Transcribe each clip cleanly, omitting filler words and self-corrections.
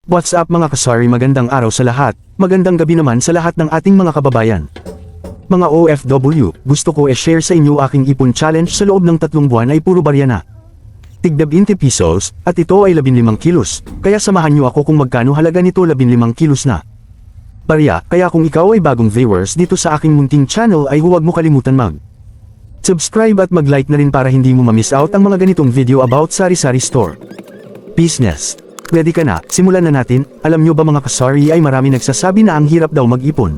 What's up mga kasari, magandang araw sa lahat, magandang gabi naman sa lahat ng ating mga kababayan. Mga OFW, gusto ko share sa inyo aking ipon challenge sa loob ng 3 buwan ay puro barya na. Tigda 20 pesos, at ito ay 15 kilos, kaya samahan nyo ako kung magkano halaga nito 15 kilos na. Barya, kaya kung ikaw ay bagong viewers dito sa aking munting channel ay huwag mo kalimutan subscribe at mag-like na rin para hindi mo ma-miss out ang mga ganitong video about sari-sari store. Business. Ready ka na? Simulan na natin. Alam nyo ba mga kasari ay marami nagsasabi na ang hirap daw mag-ipon.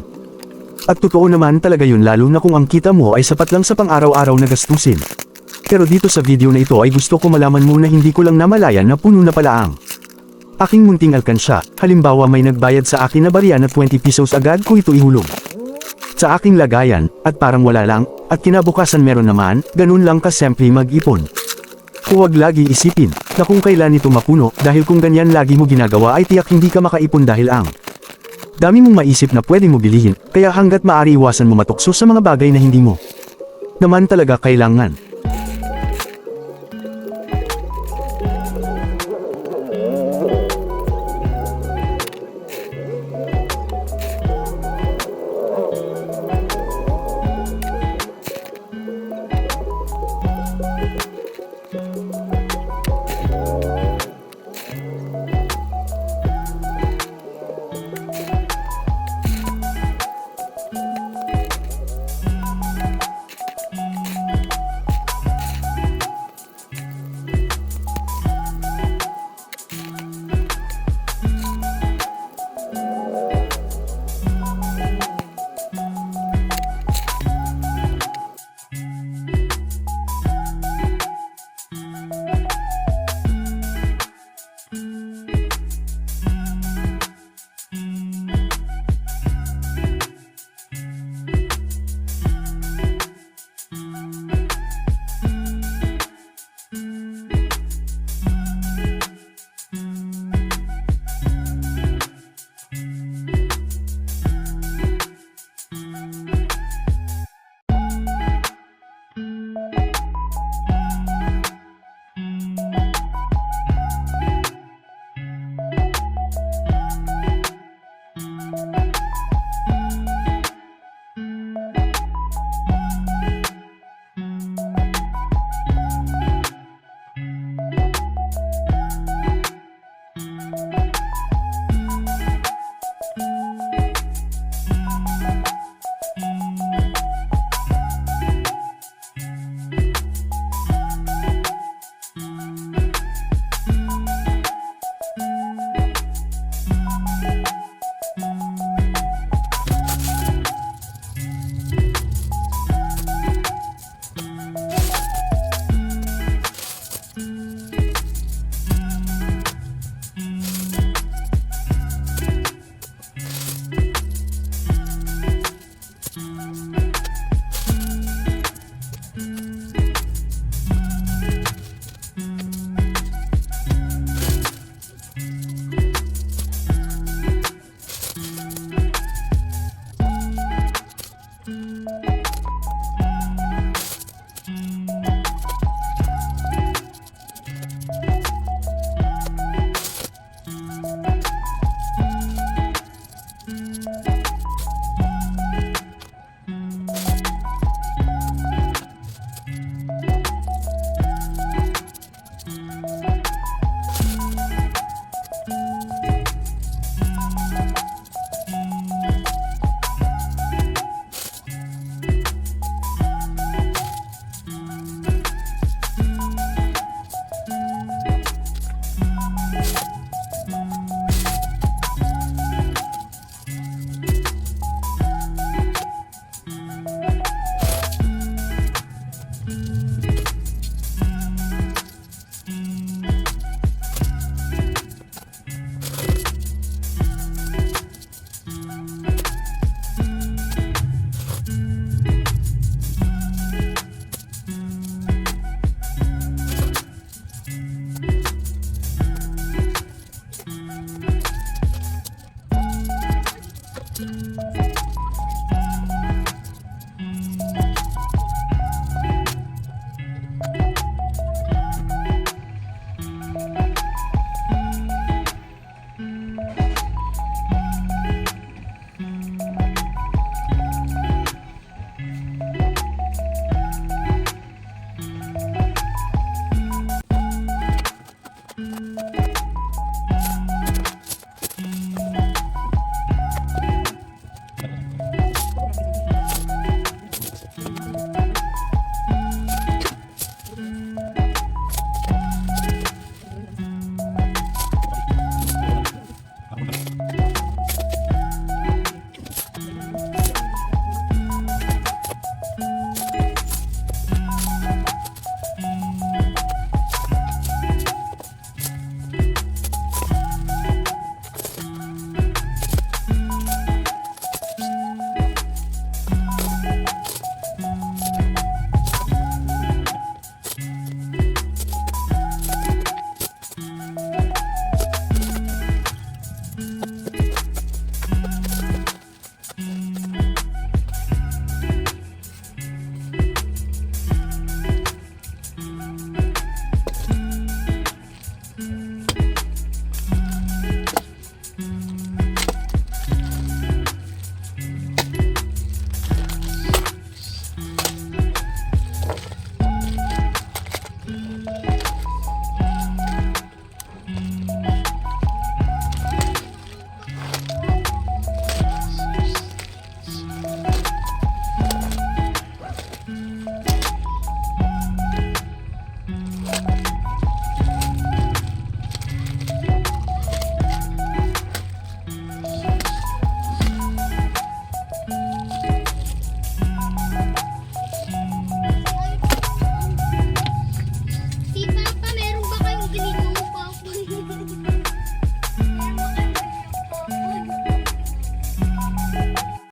At totoo naman talaga yun, lalo na kung ang kita mo ay sapat lang sa pang-araw-araw na gastusin. Pero dito sa video na ito ay gusto ko malaman mo na hindi ko lang namalayan na puno na pala ang aking munting alkansya. Halimbawa may nagbayad sa akin na barya na 20 pesos, agad ko ito ihulog sa aking lagayan, at parang wala lang, at kinabukasan meron naman. Ganun lang kasimple mag-ipon. Huwag lagi isipin na kung kailan ito mapuno, dahil kung ganyan lagi mo ginagawa ay tiyak hindi ka makaipon dahil ang dami mong maisip na pwede mo bilihin, kaya hanggat maaari iwasan mo matukso sa mga bagay na hindi mo naman talaga kailangan.